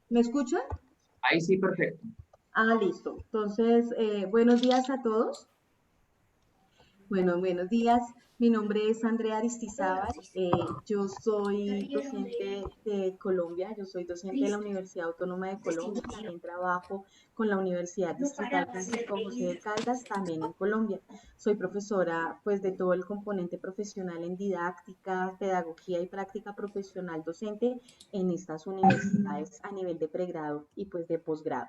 ¿Me escuchan? Ahí sí, perfecto. Ah, listo. Entonces, buenos días a todos. Bueno, buenos días. Mi nombre es Andrea Aristizábal. Yo soy docente de Colombia. Yo soy docente de la Universidad Autónoma de Colombia. También trabajo con la Universidad Distrital Francisco José de Caldas, también en Colombia. Soy profesora, pues, de todo el componente profesional en didáctica, pedagogía y práctica profesional docente en estas universidades a nivel de pregrado y, pues, de posgrado.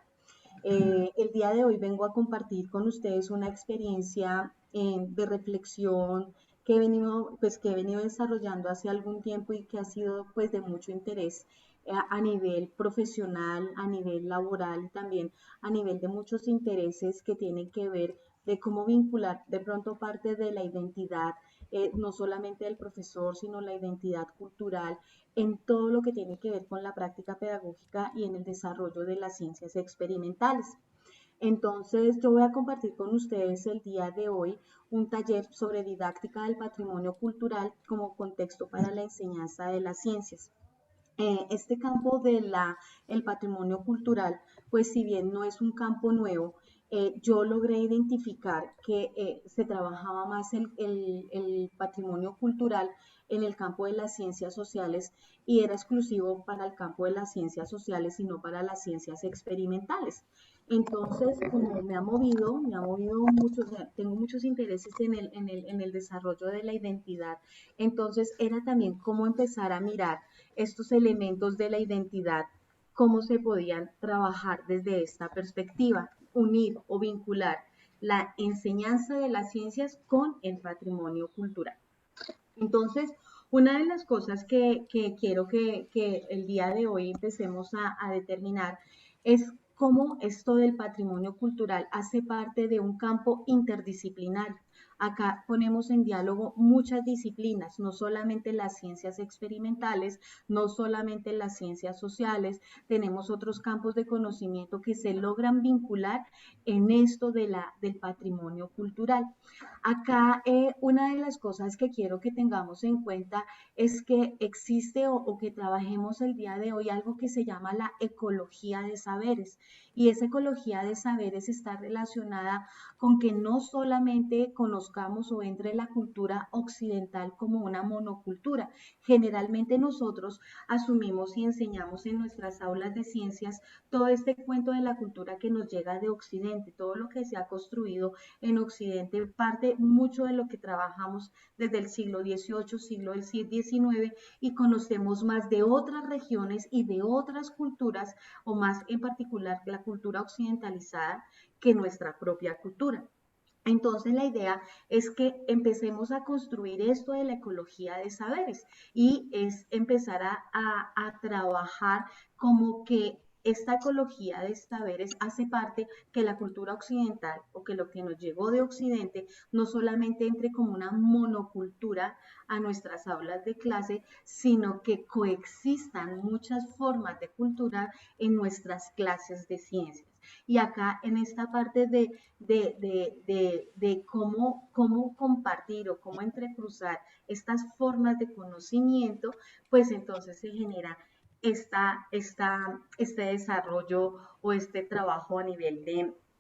El día de hoy vengo a compartir con ustedes una experiencia de reflexión que he venido desarrollando hace algún tiempo y que ha sido pues de mucho interés a nivel profesional, a nivel laboral y también a nivel de muchos intereses que tienen que ver de cómo vincular de pronto parte de la identidad, no solamente del profesor, sino la identidad cultural en todo lo que tiene que ver con la práctica pedagógica y en el desarrollo de las ciencias experimentales. Entonces, yo voy a compartir con ustedes el día de hoy un taller sobre didáctica del patrimonio cultural como contexto para la enseñanza de las ciencias. Este campo el patrimonio cultural, pues si bien no es un campo nuevo, yo logré identificar que se trabajaba más el patrimonio cultural en el campo de las ciencias sociales y era exclusivo para el campo de las ciencias sociales y no para las ciencias experimentales. Entonces, como me ha movido mucho, o sea, tengo muchos intereses en el desarrollo de la identidad, entonces era también cómo empezar a mirar estos elementos de la identidad, cómo se podían trabajar desde esta perspectiva, unir o vincular la enseñanza de las ciencias con el patrimonio cultural. Entonces, una de las cosas que quiero que el día de hoy empecemos a determinar es cómo esto del patrimonio cultural hace parte de un campo interdisciplinario. Acá ponemos en diálogo muchas disciplinas, no solamente las ciencias experimentales, no solamente las ciencias sociales, tenemos otros campos de conocimiento que se logran vincular en esto del patrimonio cultural. Acá una de las cosas que quiero que tengamos en cuenta es que existe o que trabajemos el día de hoy algo que se llama la ecología de saberes. Y esa ecología de saberes está relacionada con que no solamente conozcamos o entre la cultura occidental como una monocultura. Generalmente nosotros asumimos y enseñamos en nuestras aulas de ciencias todo este cuento de la cultura que nos llega de Occidente, todo lo que se ha construido en Occidente parte mucho de lo que trabajamos desde el siglo XVIII, siglo del XIX y conocemos más de otras regiones y de otras culturas o más en particular la cultura occidentalizada que nuestra propia cultura. Entonces la idea es que empecemos a construir esto de la ecología de saberes y es empezar a trabajar como que esta ecología de saberes hace parte que la cultura occidental o que lo que nos llegó de Occidente no solamente entre como una monocultura a nuestras aulas de clase, sino que coexistan muchas formas de cultura en nuestras clases de ciencias. Y acá en esta parte de cómo compartir o cómo entrecruzar estas formas de conocimiento, pues entonces se genera este desarrollo o este trabajo a nivel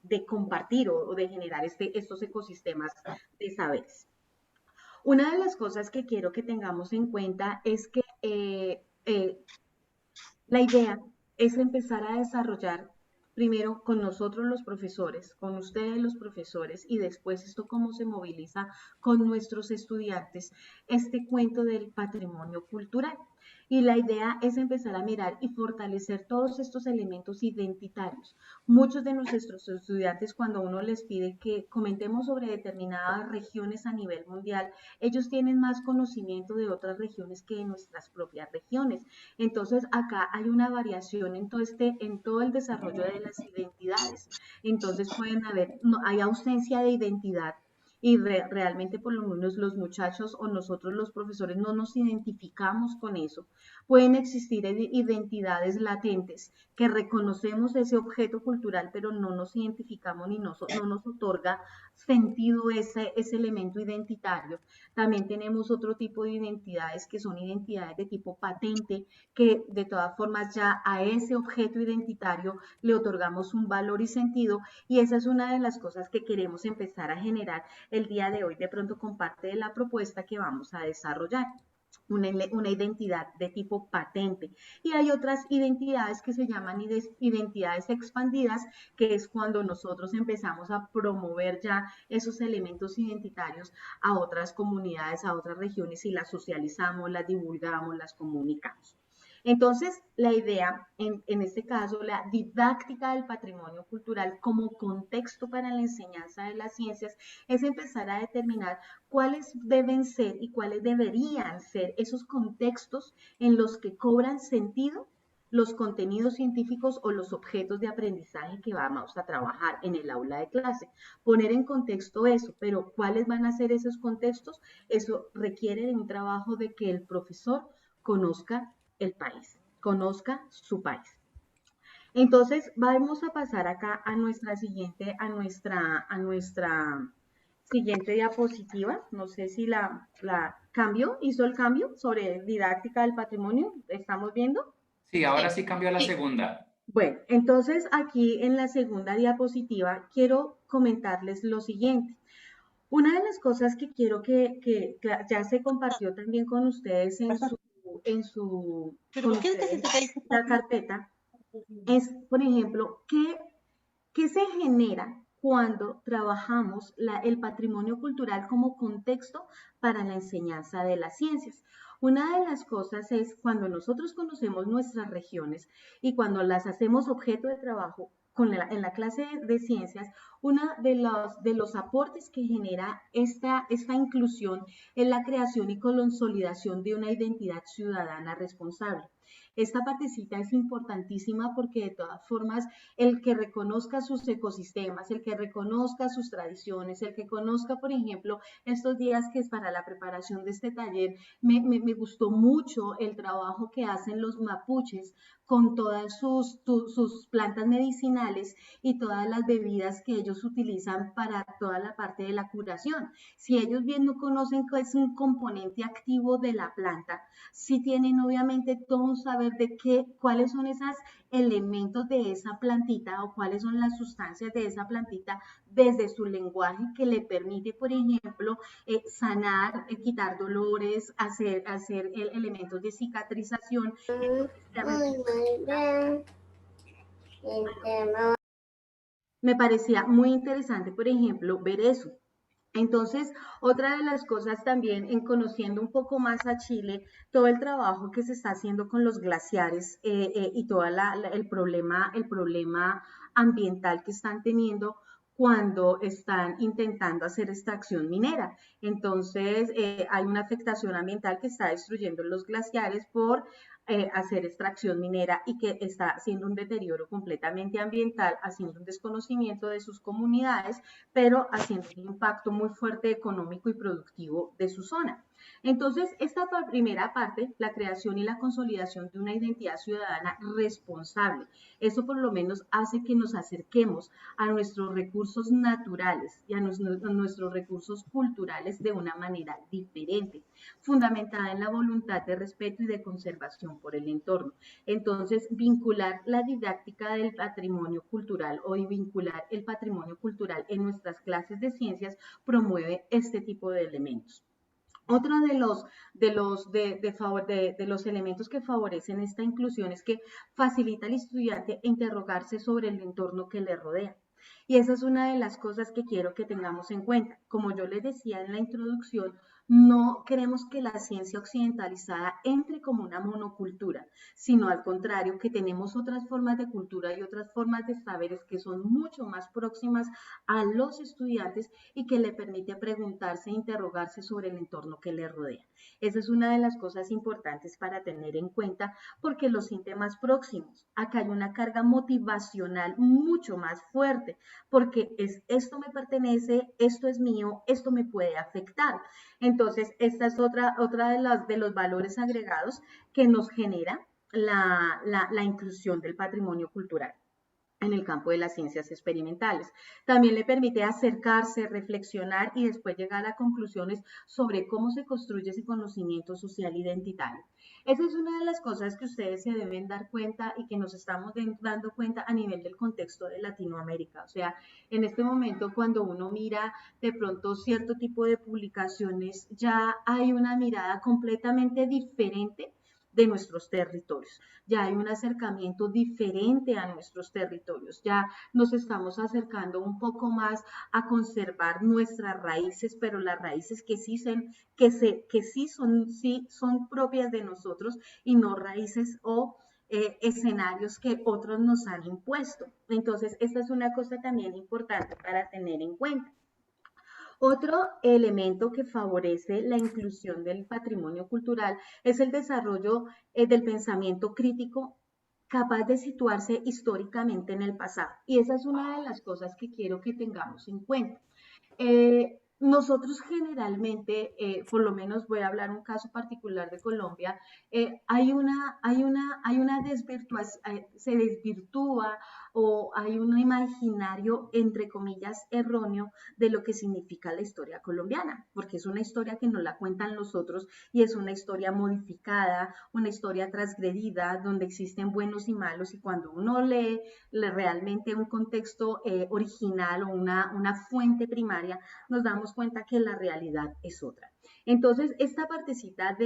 de compartir o de generar estos ecosistemas de saberes. Una de las cosas que quiero que tengamos en cuenta es que la idea es empezar a desarrollar primero con nosotros los profesores, con ustedes los profesores y después esto cómo se moviliza con nuestros estudiantes, este cuento del patrimonio cultural. Y la idea es empezar a mirar y fortalecer todos estos elementos identitarios. Muchos de nuestros estudiantes, cuando uno les pide que comentemos sobre determinadas regiones a nivel mundial, ellos tienen más conocimiento de otras regiones que de nuestras propias regiones. Entonces, acá hay una variación en todo el desarrollo de las identidades. Entonces, pueden haber, no, hay ausencia de identidad y realmente por lo menos los muchachos o nosotros los profesores no nos identificamos con eso. Pueden existir identidades latentes que reconocemos ese objeto cultural, pero no nos identificamos ni no nos otorga sentido ese elemento identitario. También tenemos otro tipo de identidades que son identidades de tipo patente, que de todas formas ya a ese objeto identitario le otorgamos un valor y sentido, y esa es una de las cosas que queremos empezar a generar el día de hoy, de pronto con parte de la propuesta que vamos a desarrollar. Una identidad de tipo patente. Y hay otras identidades que se llaman identidades expandidas, que es cuando nosotros empezamos a promover ya esos elementos identitarios a otras comunidades, a otras regiones y las socializamos, las divulgamos, las comunicamos. Entonces, la idea, en este caso, la didáctica del patrimonio cultural como contexto para la enseñanza de las ciencias, es empezar a determinar cuáles deben ser y cuáles deberían ser esos contextos en los que cobran sentido los contenidos científicos o los objetos de aprendizaje que vamos a trabajar en el aula de clase. Poner en contexto eso, pero ¿cuáles van a ser esos contextos? Eso requiere de un trabajo de que el profesor conozca el país, conozca su país. Entonces, vamos a pasar acá a nuestra siguiente diapositiva. No sé si la cambio, hizo el cambio sobre didáctica del patrimonio. ¿Estamos viendo? Sí, ahora sí cambió a la segunda. Bueno, entonces aquí en la segunda diapositiva quiero comentarles lo siguiente. Una de las cosas que quiero que ya se compartió también con ustedes con ustedes la carpeta es, por ejemplo, ¿qué se genera cuando trabajamos el patrimonio cultural como contexto para la enseñanza de las ciencias? Una de las cosas es cuando nosotros conocemos nuestras regiones y cuando las hacemos objeto de trabajo en la clase de ciencias, uno de los aportes que genera esta inclusión es la creación y consolidación de una identidad ciudadana responsable. Esta partecita es importantísima porque de todas formas el que reconozca sus ecosistemas, el que reconozca sus tradiciones, el que conozca, por ejemplo, estos días que es para la preparación de este taller, me gustó mucho el trabajo que hacen los mapuches con todas sus plantas medicinales y todas las bebidas que ellos utilizan para toda la parte de la curación. Si ellos bien no conocen qué es un componente activo de la planta, sí tienen obviamente todo un saber de cuáles son esos elementos de esa plantita o cuáles son las sustancias de esa plantita desde su lenguaje que le permite, por ejemplo, sanar, quitar dolores, hacer elementos de cicatrización. Me parecía muy interesante, por ejemplo, ver eso. Entonces, otra de las cosas también en conociendo un poco más a Chile, todo el trabajo que se está haciendo con los glaciares y todo el problema ambiental que están teniendo cuando están intentando hacer extracción minera. Entonces, hay una afectación ambiental que está destruyendo los glaciares por hacer extracción minera y que está haciendo un deterioro completamente ambiental, haciendo un desconocimiento de sus comunidades, pero haciendo un impacto muy fuerte económico y productivo de su zona. Entonces, esta primera parte, la creación y la consolidación de una identidad ciudadana responsable, eso por lo menos hace que nos acerquemos a nuestros recursos naturales y a nuestros recursos culturales de una manera diferente, fundamentada en la voluntad de respeto y de conservación por el entorno. Entonces, vincular la didáctica del patrimonio cultural o vincular el patrimonio cultural en nuestras clases de ciencias promueve este tipo de elementos. Otro de los elementos que favorecen esta inclusión es que facilita al estudiante interrogarse sobre el entorno que le rodea. Y esa es una de las cosas que quiero que tengamos en cuenta. Como yo les decía en la introducción, no queremos que la ciencia occidentalizada entre como una monocultura, sino al contrario, que tenemos otras formas de cultura y otras formas de saberes que son mucho más próximas a los estudiantes y que le permite preguntarse e interrogarse sobre el entorno que le rodea. Esa es una de las cosas importantes para tener en cuenta porque los siente más próximos. Acá hay una carga motivacional mucho más fuerte porque es esto me pertenece, esto es mío, esto me puede afectar. Entonces, esta es otra de los valores agregados que nos genera la inclusión del patrimonio cultural en el campo de las ciencias experimentales. También le permite acercarse, reflexionar y después llegar a conclusiones sobre cómo se construye ese conocimiento social identitario. Esa es una de las cosas que ustedes se deben dar cuenta y que nos estamos dando cuenta a nivel del contexto de Latinoamérica. O sea, en este momento cuando uno mira de pronto cierto tipo de publicaciones, ya hay una mirada completamente diferente de nuestros territorios. Ya hay un acercamiento diferente a nuestros territorios. Ya nos estamos acercando un poco más a conservar nuestras raíces, pero las raíces que sí son propias de nosotros y no raíces o escenarios que otros nos han impuesto. Entonces, esta es una cosa también importante para tener en cuenta. Otro elemento que favorece la inclusión del patrimonio cultural es el desarrollo del pensamiento crítico capaz de situarse históricamente en el pasado. Y esa es una de las cosas que quiero que tengamos en cuenta. Nosotros generalmente, por lo menos voy a hablar un caso particular de Colombia, hay una desvirtuación, se desvirtúa o hay un imaginario, entre comillas, erróneo de lo que significa la historia colombiana, porque es una historia que no la cuentan los otros y es una historia modificada, una historia transgredida, donde existen buenos y malos y cuando uno lee realmente un contexto original o una fuente primaria, nos damos cuenta que la realidad es otra. Entonces, esta partecita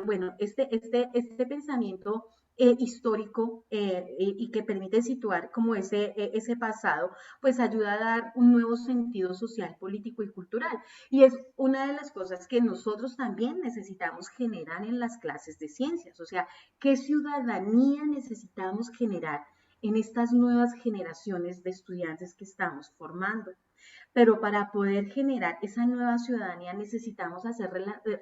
bueno, este pensamiento histórico y que permite situar como ese pasado, pues ayuda a dar un nuevo sentido social, político y cultural. Y es una de las cosas que nosotros también necesitamos generar en las clases de ciencias, o sea, ¿qué ciudadanía necesitamos generar en estas nuevas generaciones de estudiantes que estamos formando? Pero para poder generar esa nueva ciudadanía necesitamos hacer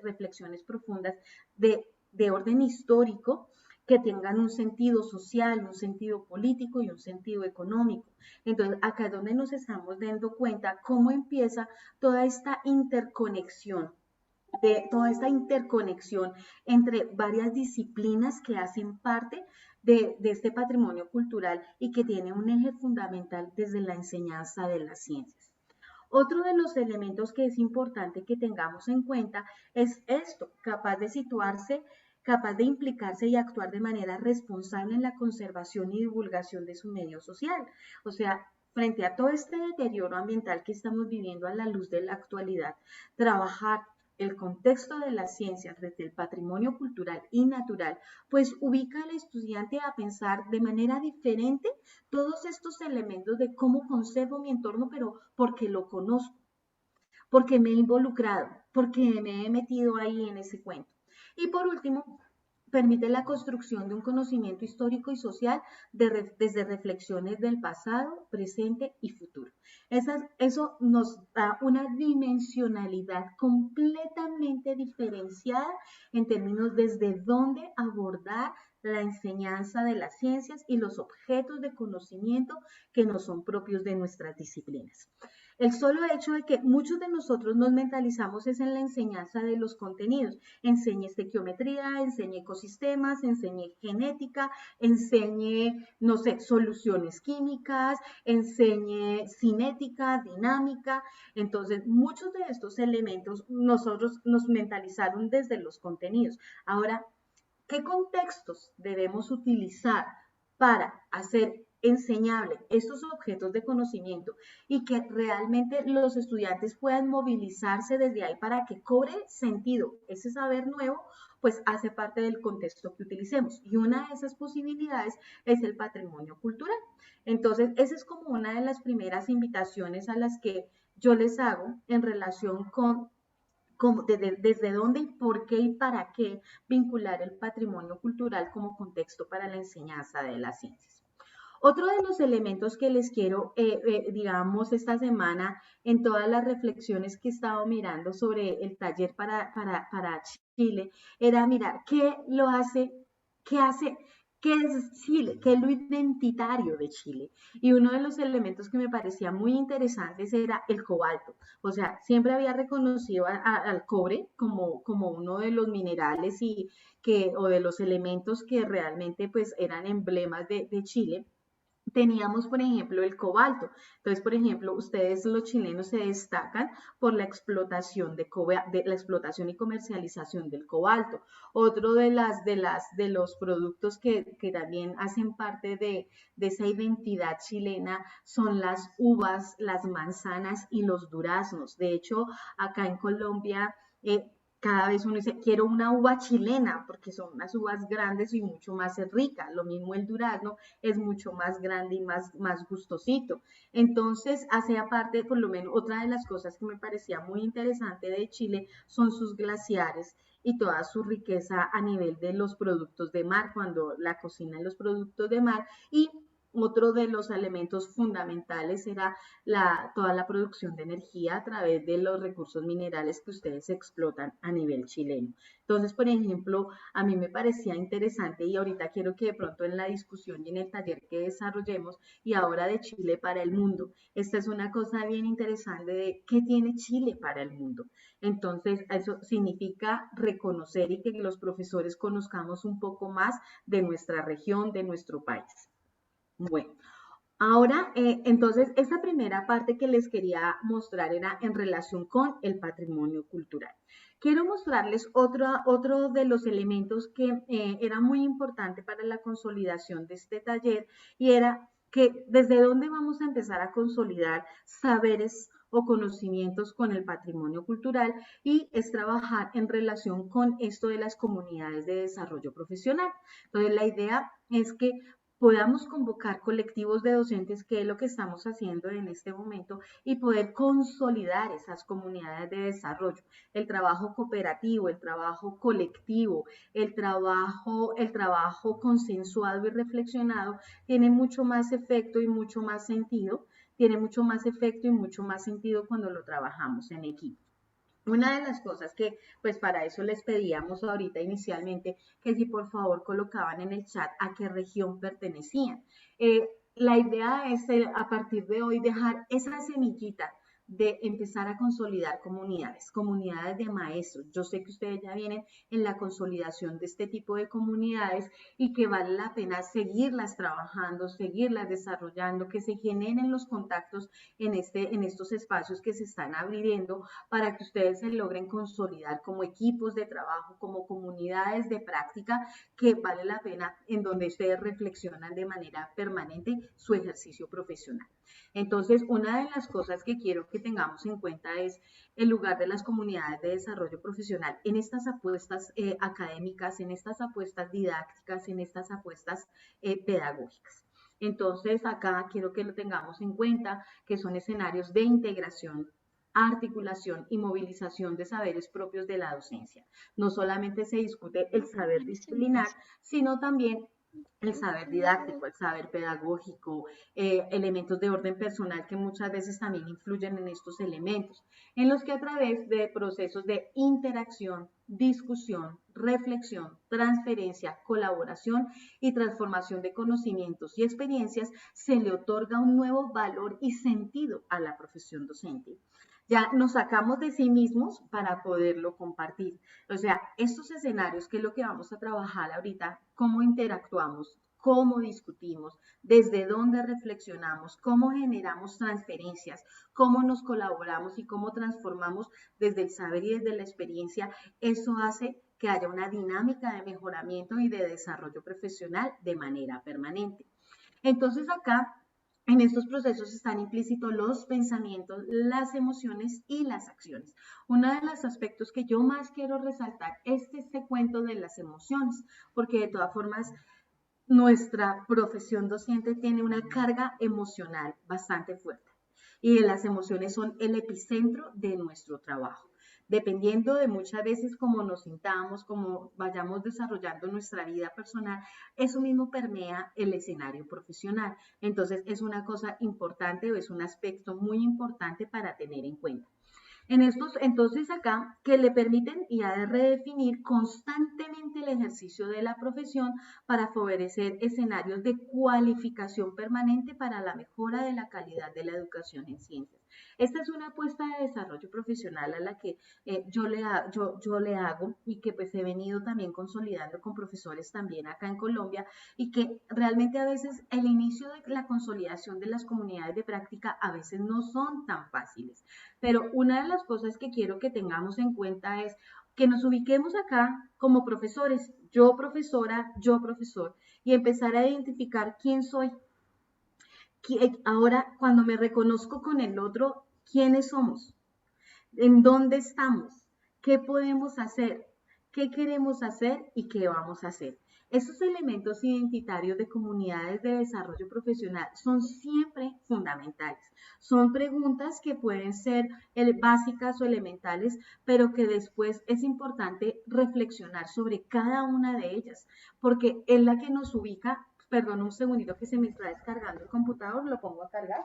reflexiones profundas de orden histórico que tengan un sentido social, un sentido político y un sentido económico. Entonces, acá es donde nos estamos dando cuenta cómo empieza toda esta interconexión entre varias disciplinas que hacen parte de este patrimonio cultural y que tiene un eje fundamental desde la enseñanza de las ciencias. Otro de los elementos que es importante que tengamos en cuenta es esto, capaz de situarse, capaz de implicarse y actuar de manera responsable en la conservación y divulgación de su medio social. O sea, frente a todo este deterioro ambiental que estamos viviendo a la luz de la actualidad, trabajar el contexto de las ciencias desde el patrimonio cultural y natural, pues ubica al estudiante a pensar de manera diferente todos estos elementos de cómo conservo mi entorno, pero porque lo conozco, porque me he involucrado, porque me he metido ahí en ese cuento. Y por último, permite la construcción de un conocimiento histórico y social desde reflexiones del pasado, presente y futuro. Eso nos da una dimensionalidad completamente diferenciada en términos desde dónde abordar la enseñanza de las ciencias y los objetos de conocimiento que no son propios de nuestras disciplinas. El solo hecho de que muchos de nosotros nos mentalizamos es en la enseñanza de los contenidos. Enseñe estequiometría, enseñe ecosistemas, enseñe genética, enseñe, no sé, soluciones químicas, enseñe cinética, dinámica. Entonces, muchos de estos elementos nosotros nos mentalizaron desde los contenidos. Ahora, ¿qué contextos debemos utilizar para hacer enseñable estos objetos de conocimiento y que realmente los estudiantes puedan movilizarse desde ahí para que cobre sentido ese saber nuevo? Pues hace parte del contexto que utilicemos. Y una de esas posibilidades es el patrimonio cultural. Entonces, esa es como una de las primeras invitaciones a las que yo les hago en relación con desde dónde y por qué y para qué vincular el patrimonio cultural como contexto para la enseñanza de las ciencias. Otro de los elementos que les quiero, digamos, esta semana, en todas las reflexiones que he estado mirando sobre el taller para Chile, era mirar qué lo hace, qué hace, qué es Chile, qué es lo identitario de Chile. Y uno de los elementos que me parecía muy interesantes era el cobalto. O sea, siempre había reconocido al cobre como uno de los minerales o de los elementos que realmente pues eran emblemas de Chile. Teníamos, por ejemplo, el cobalto. Entonces, por ejemplo, ustedes los chilenos se destacan por la explotación de la explotación y comercialización del cobalto. Otro de los productos que también hacen parte de esa identidad chilena son las uvas, las manzanas y los duraznos. De hecho, acá en Colombia, cada vez uno dice, quiero una uva chilena, porque son unas uvas grandes y mucho más ricas. Lo mismo el durazno es mucho más grande y más gustosito. Entonces, hace aparte, por lo menos, otra de las cosas que me parecía muy interesante de Chile son sus glaciares y toda su riqueza a nivel de los productos de mar, cuando la cocinan los productos de mar. Y otro de los elementos fundamentales era toda la producción de energía a través de los recursos minerales que ustedes explotan a nivel chileno. Entonces, por ejemplo, a mí me parecía interesante y ahorita quiero que de pronto en la discusión y en el taller que desarrollemos y ahora de Chile para el mundo, esta es una cosa bien interesante de qué tiene Chile para el mundo. Entonces, eso significa reconocer y que los profesores conozcamos un poco más de nuestra región, de nuestro país. Bueno, ahora, entonces, esta primera parte que les quería mostrar era en relación con el patrimonio cultural. Quiero mostrarles otro de los elementos que era muy importante para la consolidación de este taller y era que desde dónde vamos a empezar a consolidar saberes o conocimientos con el patrimonio cultural y es trabajar en relación con esto de las comunidades de desarrollo profesional. Entonces, la idea es que podamos convocar colectivos de docentes, que es lo que estamos haciendo en este momento, y poder consolidar esas comunidades de desarrollo, el trabajo cooperativo, el trabajo colectivo, el trabajo consensuado y reflexionado, tiene mucho más efecto y mucho más sentido, tiene mucho más efecto y mucho más sentido cuando lo trabajamos en equipo. Una de las cosas que, pues para eso les pedíamos ahorita inicialmente, que si por favor colocaban en el chat a qué región pertenecían. La idea es a partir de hoy dejar esa semillita de empezar a consolidar comunidades de maestros. Yo sé que ustedes ya vienen en la consolidación de este tipo de comunidades y que vale la pena seguirlas trabajando, seguirlas desarrollando, que se generen los contactos en estos espacios que se están abriendo para que ustedes se logren consolidar como equipos de trabajo, como comunidades de práctica, que vale la pena en donde ustedes reflexionan de manera permanente su ejercicio profesional. Entonces, una de las cosas que quiero que tengamos en cuenta es el lugar de las comunidades de desarrollo profesional en estas apuestas académicas, en estas apuestas didácticas, en estas apuestas pedagógicas. Entonces, acá quiero que lo tengamos en cuenta, que son escenarios de integración, articulación y movilización de saberes propios de la docencia. No solamente se discute el saber disciplinar, sino también el saber didáctico, el saber pedagógico, elementos de orden personal que muchas veces también influyen en estos elementos, en los que a través de procesos de interacción, discusión, reflexión, transferencia, colaboración y transformación de conocimientos y experiencias se le otorga un nuevo valor y sentido a la profesión docente. Ya nos sacamos de sí mismos para poderlo compartir. O sea, estos escenarios, que es lo que vamos a trabajar ahorita, cómo interactuamos, cómo discutimos, desde dónde reflexionamos, cómo generamos transferencias, cómo nos colaboramos y cómo transformamos desde el saber y desde la experiencia, eso hace que haya una dinámica de mejoramiento y de desarrollo profesional de manera permanente. Entonces acá en estos procesos están implícitos los pensamientos, las emociones y las acciones. Uno de los aspectos que yo más quiero resaltar es este cuento de las emociones, porque de todas formas nuestra profesión docente tiene una carga emocional bastante fuerte y las emociones son el epicentro de nuestro trabajo. dependiendo de muchas veces cómo nos sintamos, cómo vayamos desarrollando nuestra vida personal, eso mismo permea el escenario profesional. Entonces, es una cosa importante o es un aspecto muy importante para tener en cuenta. Entonces acá, que le permiten y ha de redefinir constantemente el ejercicio de la profesión para favorecer escenarios de cualificación permanente para la mejora de la calidad de la educación en ciencias. Esta es una apuesta de desarrollo profesional a la que yo le hago y que pues he venido también consolidando con profesores también acá en Colombia y que realmente a veces el inicio de la consolidación de las comunidades de práctica a veces no son tan fáciles. Pero una de las cosas que quiero que tengamos en cuenta es que nos ubiquemos acá como profesores, yo profesora, yo profesor, y empezar a identificar quién soy. Ahora, cuando me reconozco con el otro, ¿quiénes somos? ¿En dónde estamos? ¿Qué podemos hacer? ¿Qué queremos hacer y qué vamos a hacer? Estos elementos identitarios de comunidades de desarrollo profesional son siempre fundamentales. Son preguntas que pueden ser básicas o elementales, pero que después es importante reflexionar sobre cada una de ellas, porque es la que nos ubica. Perdón un segundito que se me está descargando el computador, lo pongo a cargar.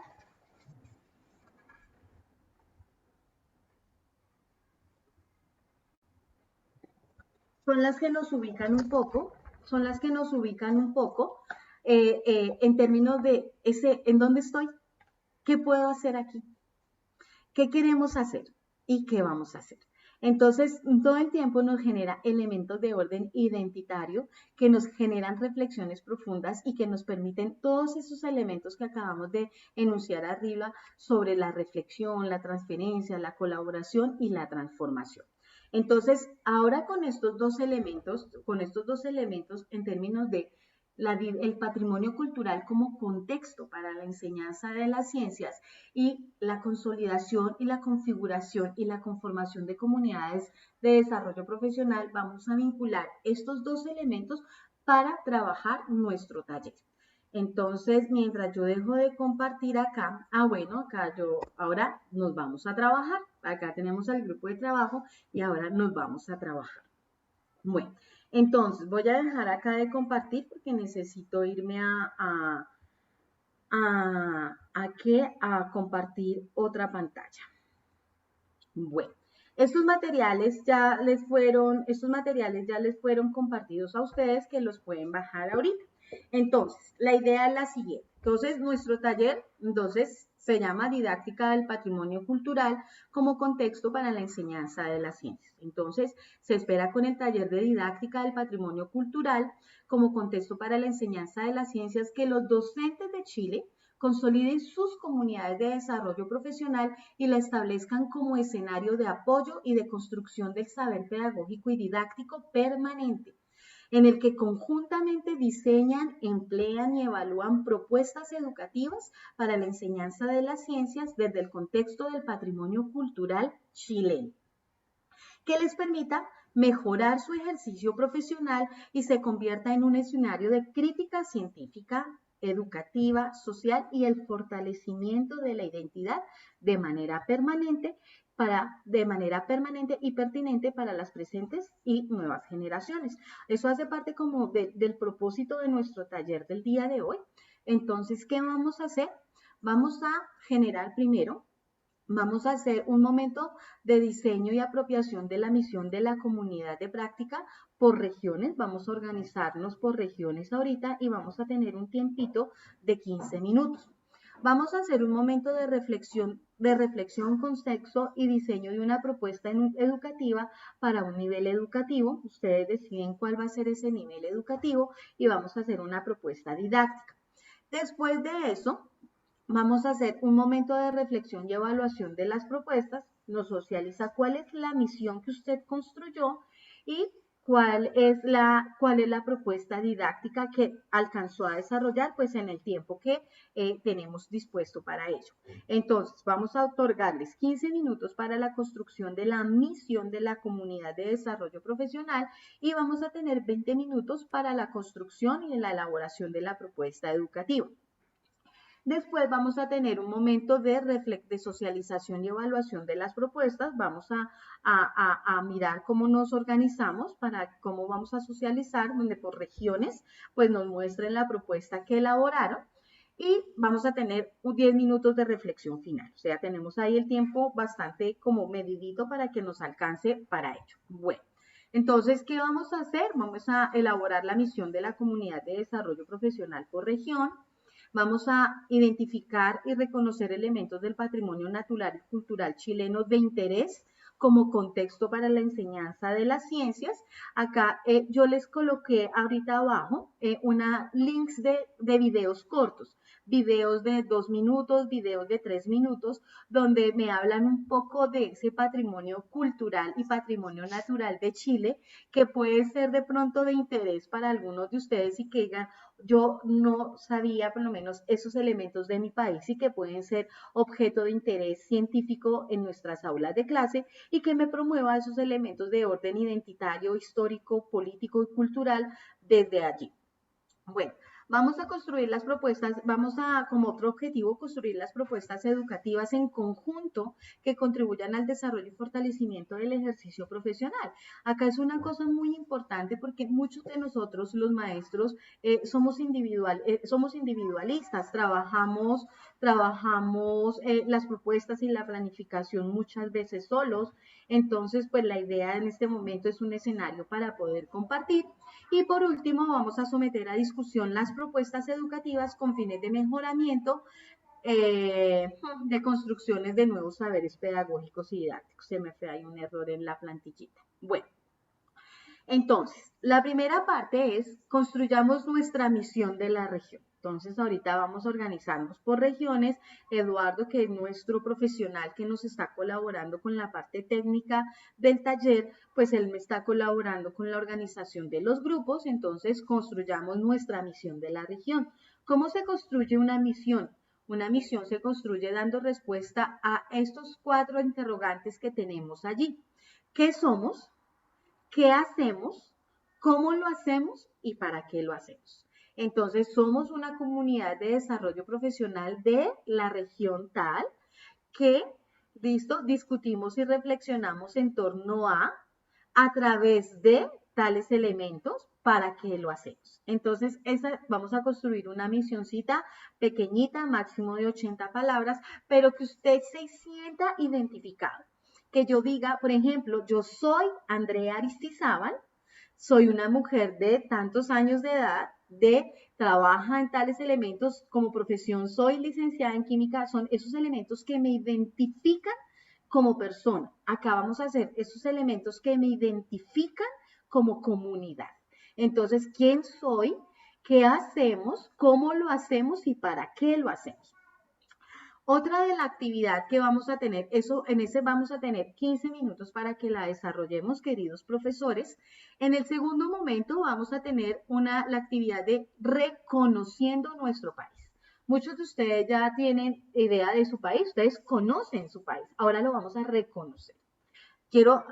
Son las que nos ubican un poco, son las que nos ubican un poco en términos de en dónde estoy, qué puedo hacer aquí, qué queremos hacer y qué vamos a hacer. Entonces, todo el tiempo nos genera elementos de orden identitario que nos generan reflexiones profundas y que nos permiten todos esos elementos que acabamos de enunciar arriba sobre la reflexión, la transferencia, la colaboración y la transformación. Entonces, ahora con estos dos elementos en términos de el patrimonio cultural como contexto para la enseñanza de las ciencias y la consolidación y la configuración y la conformación de comunidades de desarrollo profesional, vamos a vincular estos dos elementos para trabajar nuestro taller. Entonces, mientras yo dejo de compartir acá, bueno, ahora nos vamos a trabajar. Acá tenemos el grupo de trabajo y ahora nos vamos a trabajar. Bueno, entonces voy a dejar acá de compartir porque necesito irme a compartir otra pantalla. Bueno, estos materiales ya les fueron compartidos a ustedes que los pueden bajar ahorita. Entonces, la idea es la siguiente. Entonces, nuestro taller, se llama Didáctica del Patrimonio Cultural como contexto para la enseñanza de las ciencias. Entonces, se espera con el taller de Didáctica del Patrimonio Cultural como contexto para la enseñanza de las ciencias que los docentes de Chile consoliden sus comunidades de desarrollo profesional y la establezcan como escenario de apoyo y de construcción del saber pedagógico y didáctico permanente, en el que conjuntamente diseñan, emplean y evalúan propuestas educativas para la enseñanza de las ciencias desde el contexto del patrimonio cultural chileno, que les permita mejorar su ejercicio profesional y se convierta en un escenario de crítica científica, educativa, social y el fortalecimiento de la identidad de manera permanente y pertinente para las presentes y nuevas generaciones. Eso hace parte como del propósito de nuestro taller del día de hoy. Entonces, ¿qué vamos a hacer? Vamos a generar primero. Vamos a hacer un momento de diseño y apropiación de la misión de la comunidad de práctica por regiones. Vamos a organizarnos por regiones ahorita y vamos a tener un tiempito de 15 minutos. Vamos a hacer un momento de reflexión, contexto y diseño de una propuesta educativa para un nivel educativo. Ustedes deciden cuál va a ser ese nivel educativo y vamos a hacer una propuesta didáctica. Después de eso, vamos a hacer un momento de reflexión y evaluación de las propuestas. Nos socializa cuál es la misión que usted construyó y cuál es la propuesta didáctica que alcanzó a desarrollar pues en el tiempo que tenemos dispuesto para ello. Entonces, vamos a otorgarles 15 minutos para la construcción de la misión de la comunidad de desarrollo profesional y vamos a tener 20 minutos para la construcción y la elaboración de la propuesta educativa. Después vamos a tener un momento de socialización y evaluación de las propuestas. Vamos a mirar cómo nos organizamos para cómo vamos a socializar, donde por regiones pues nos muestren la propuesta que elaboraron. Y vamos a tener 10 minutos de reflexión final. O sea, tenemos ahí el tiempo bastante como medidito para que nos alcance para ello. Bueno, entonces, ¿qué vamos a hacer? Vamos a elaborar la misión de la comunidad de desarrollo profesional por región. Vamos a identificar y reconocer elementos del patrimonio natural y cultural chileno de interés como contexto para la enseñanza de las ciencias. Acá yo les coloqué ahorita abajo links de videos cortos, videos de 2 minutos, videos de 3 minutos, donde me hablan un poco de ese patrimonio cultural y patrimonio natural de Chile, que puede ser de pronto de interés para algunos de ustedes y que digan, yo no sabía por lo menos esos elementos de mi país y que pueden ser objeto de interés científico en nuestras aulas de clase y que me promueva esos elementos de orden identitario, histórico, político y cultural desde allí. Bueno, vamos a construir las propuestas, vamos a, como otro objetivo, construir las propuestas educativas en conjunto que contribuyan al desarrollo y fortalecimiento del ejercicio profesional. Acá es una cosa muy importante porque muchos de nosotros, los maestros, somos individualistas, trabajamos las propuestas y la planificación muchas veces solos. Entonces, pues la idea en este momento es un escenario para poder compartir. Y por último, vamos a someter a discusión las propuestas educativas con fines de mejoramiento de construcciones de nuevos saberes pedagógicos y didácticos. Se me fue ahí un error en la plantillita. Bueno, entonces, la primera parte es construyamos nuestra misión de la región. Entonces, ahorita vamos a organizarnos por regiones. Eduardo, que es nuestro profesional que nos está colaborando con la parte técnica del taller, pues él me está colaborando con la organización de los grupos. Entonces, construyamos nuestra misión de la región. ¿Cómo se construye una misión? Una misión se construye dando respuesta a estos 4 interrogantes que tenemos allí. ¿Qué somos? ¿Qué hacemos? ¿Cómo lo hacemos? ¿Y para qué lo hacemos? Entonces, somos una comunidad de desarrollo profesional de la región tal que, listo, discutimos y reflexionamos en torno a través de tales elementos, ¿para qué lo hacemos? Entonces, vamos a construir una misioncita pequeñita, máximo de 80 palabras, pero que usted se sienta identificado. Que yo diga, por ejemplo, yo soy Andrea Aristizábal, soy una mujer de tantos años de edad, trabaja en tales elementos como profesión, soy licenciada en química, son esos elementos que me identifican como persona. Acá vamos a hacer esos elementos que me identifican como comunidad. Entonces, ¿quién soy? ¿Qué hacemos? ¿Cómo lo hacemos? ¿Y para qué lo hacemos? Otra de la actividad que vamos a tener, en ese vamos a tener 15 minutos para que la desarrollemos, queridos profesores. En el segundo momento vamos a tener la actividad de reconociendo nuestro país. Muchos de ustedes ya tienen idea de su país, ustedes conocen su país, ahora lo vamos a reconocer.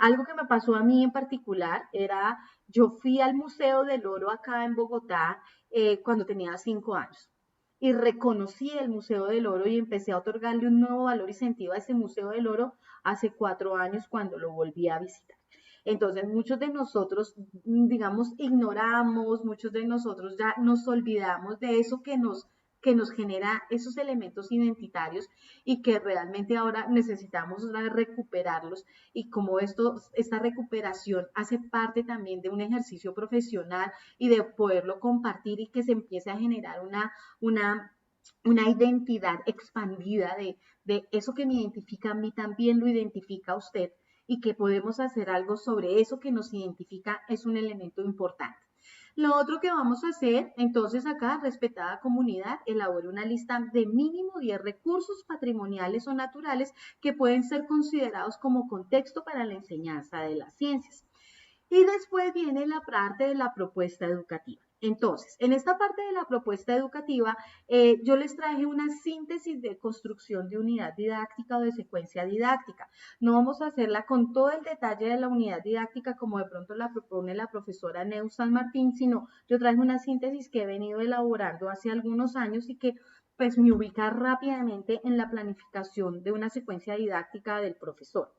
Algo que me pasó a mí en particular yo fui al Museo del Oro acá en Bogotá cuando tenía 5 años y reconocí el Museo del Oro y empecé a otorgarle un nuevo valor y sentido a ese Museo del Oro hace 4 años cuando lo volví a visitar. Entonces, muchos de nosotros, digamos, ignoramos, muchos de nosotros ya nos olvidamos de eso que nos genera esos elementos identitarios y que realmente ahora necesitamos recuperarlos y como esta recuperación hace parte también de un ejercicio profesional y de poderlo compartir y que se empiece a generar una identidad expandida de eso que me identifica a mí también lo identifica a usted y que podemos hacer algo sobre eso que nos identifica es un elemento importante. Lo otro que vamos a hacer, entonces acá, respetada comunidad, elabore una lista de mínimo 10 recursos patrimoniales o naturales que pueden ser considerados como contexto para la enseñanza de las ciencias. Y después viene la parte de la propuesta educativa. Entonces, en esta parte de la propuesta educativa, yo les traje una síntesis de construcción de unidad didáctica o de secuencia didáctica. No vamos a hacerla con todo el detalle de la unidad didáctica como de pronto la propone la profesora Neus San Martín, sino yo traje una síntesis que he venido elaborando hace algunos años y que pues me ubica rápidamente en la planificación de una secuencia didáctica del profesor.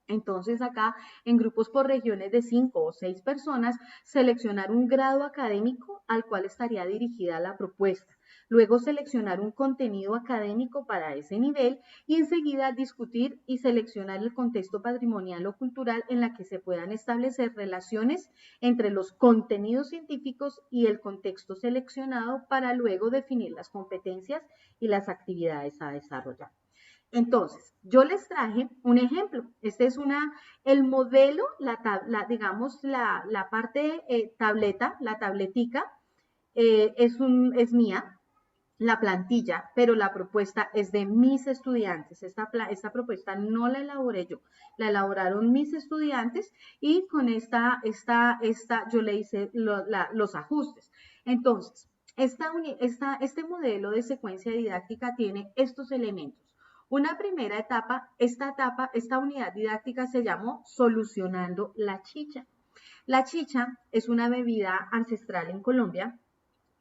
Entonces acá en grupos por regiones de 5 o 6 personas, seleccionar un grado académico al cual estaría dirigida la propuesta. Luego seleccionar un contenido académico para ese nivel y enseguida discutir y seleccionar el contexto patrimonial o cultural en la que se puedan establecer relaciones entre los contenidos científicos y el contexto seleccionado para luego definir las competencias y las actividades a desarrollar. Entonces, yo les traje un ejemplo. Este es el modelo, digamos, la parte tableta, la tabletica, es mía, la plantilla, pero la propuesta es de mis estudiantes. Esta propuesta no la elaboré yo, la elaboraron mis estudiantes y con yo le hice los ajustes. Entonces, este modelo de secuencia didáctica tiene estos elementos. Una primera etapa, esta unidad didáctica se llamó Solucionando la Chicha. La chicha es una bebida ancestral en Colombia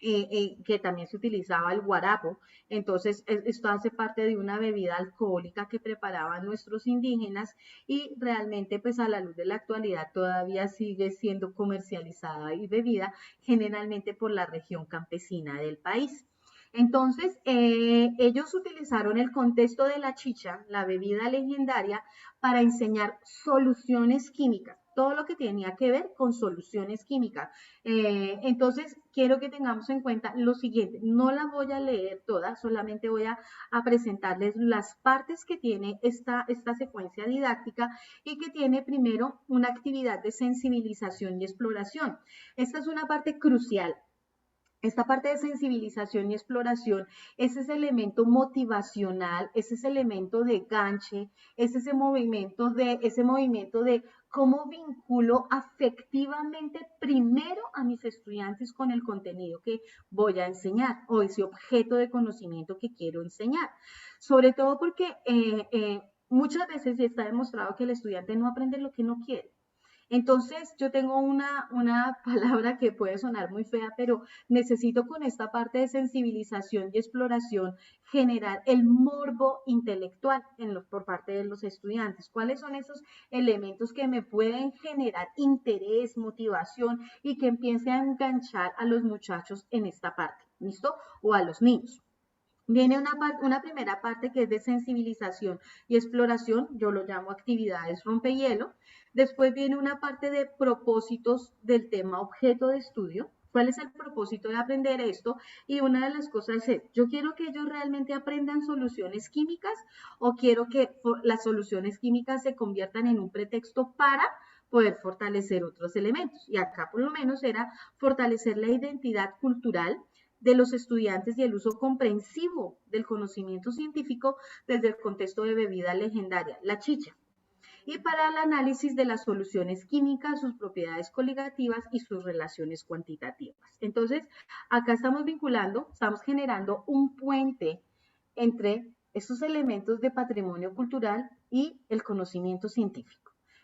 que también se utilizaba el guarapo. Entonces, esto hace parte de una bebida alcohólica que preparaban nuestros indígenas y realmente, pues a la luz de la actualidad, todavía sigue siendo comercializada y bebida generalmente por la región campesina del país. Entonces, ellos utilizaron el contexto de la chicha, la bebida legendaria, para enseñar soluciones químicas, todo lo que tenía que ver con soluciones químicas. Entonces, quiero que tengamos en cuenta lo siguiente, no la voy a leer toda, solamente voy a presentarles las partes que tiene esta secuencia didáctica y que tiene primero una actividad de sensibilización y exploración. Esta es una parte crucial. Esta parte de sensibilización y exploración es ese elemento motivacional, es ese elemento de ganche, es ese movimiento de cómo vinculo afectivamente primero a mis estudiantes con el contenido que voy a enseñar o ese objeto de conocimiento que quiero enseñar. Sobre todo porque muchas veces está demostrado que el estudiante no aprende lo que no quiere. Entonces, yo tengo una palabra que puede sonar muy fea, pero necesito con esta parte de sensibilización y exploración generar el morbo intelectual por parte de los estudiantes. ¿Cuáles son esos elementos que me pueden generar interés, motivación y que empiece a enganchar a los muchachos en esta parte? ¿Listo? O a los niños. Viene una primera parte que es de sensibilización y exploración, yo lo llamo actividades rompehielo. Después viene una parte de propósitos del tema objeto de estudio. ¿Cuál es el propósito de aprender esto? Y una de las cosas es, yo quiero que ellos realmente aprendan soluciones químicas o quiero que las soluciones químicas se conviertan en un pretexto para poder fortalecer otros elementos. Y acá por lo menos era fortalecer la identidad cultural de los estudiantes y el uso comprensivo del conocimiento científico desde el contexto de bebida legendaria, la chicha, y para el análisis de las soluciones químicas, sus propiedades coligativas y sus relaciones cuantitativas. Entonces, acá estamos vinculando, estamos generando un puente entre estos elementos de patrimonio cultural y el conocimiento científico.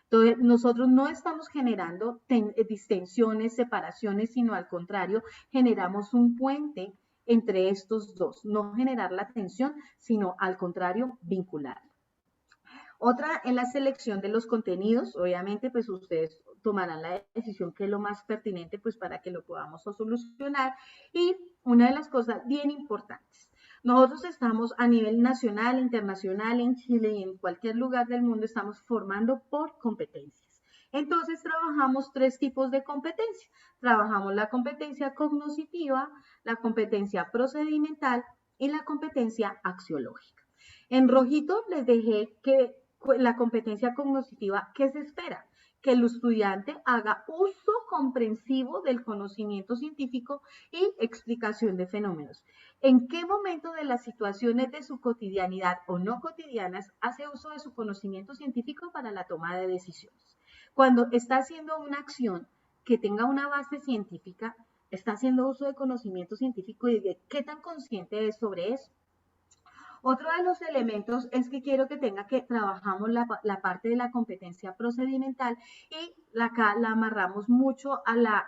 Entonces, nosotros no estamos generando distensiones, separaciones, sino al contrario, generamos un puente entre estos dos, no generar la tensión, sino al contrario, vincular. Otra en la selección de los contenidos, obviamente pues ustedes tomarán la decisión que es lo más pertinente pues para que lo podamos solucionar. Y una de las cosas bien importantes, nosotros estamos a nivel nacional, internacional, en Chile y en cualquier lugar del mundo, estamos formando por competencias. Entonces trabajamos tres tipos de competencia. Trabajamos la competencia cognitiva, la competencia procedimental y la competencia axiológica. En rojito les dejé que la competencia cognitiva, ¿qué se espera? Que el estudiante haga uso comprensivo del conocimiento científico y explicación de fenómenos. ¿En qué momento de las situaciones de su cotidianidad o no cotidianas hace uso de su conocimiento científico para la toma de decisiones? Cuando está haciendo una acción que tenga una base científica, está haciendo uso de conocimiento científico y de qué tan consciente es sobre eso. Otro de los elementos es que quiero que tenga que trabajamos la parte de la competencia procedimental y acá la amarramos mucho a la